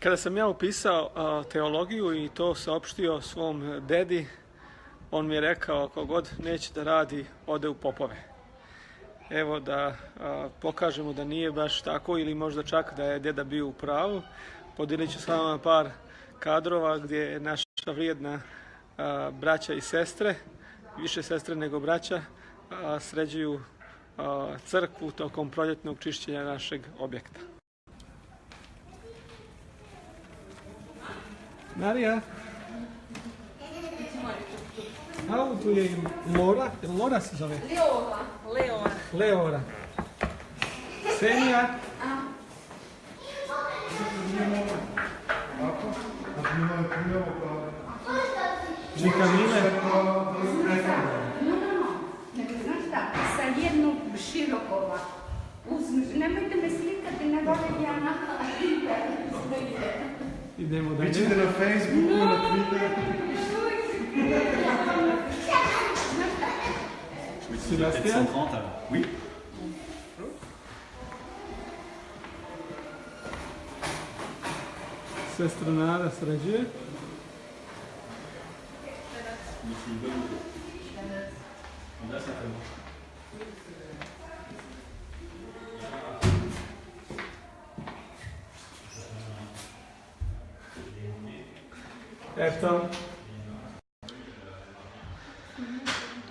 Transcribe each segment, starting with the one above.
Kada sam ja upisao teologiju i to saopštio svom dedi, on mi je rekao ako god neće da radi, ode u popove. Evo da pokažemo da nije baš tako ili možda čak da je deda bio u pravu. Podijelit ću s vama par kadrova gdje je naša vrijedna braća i sestre, više sestre nego braća, sređuju crkvu tokom proljetnog čišćenja našeg objekta. Marija, a tu je Lora, Lora se zove? Leora. Senija. Žikamine. Znaš šta, sa jednog širokova. Nemojte me slikati na Valeriana. Idemo dalje. Vidite na Facebooku, na Twitteru. Sébastien. Oui. Sestra Nada sređuje. Eto.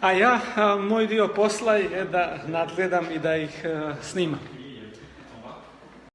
A ja, moj dio posla je da nadgledam i da ih snimam.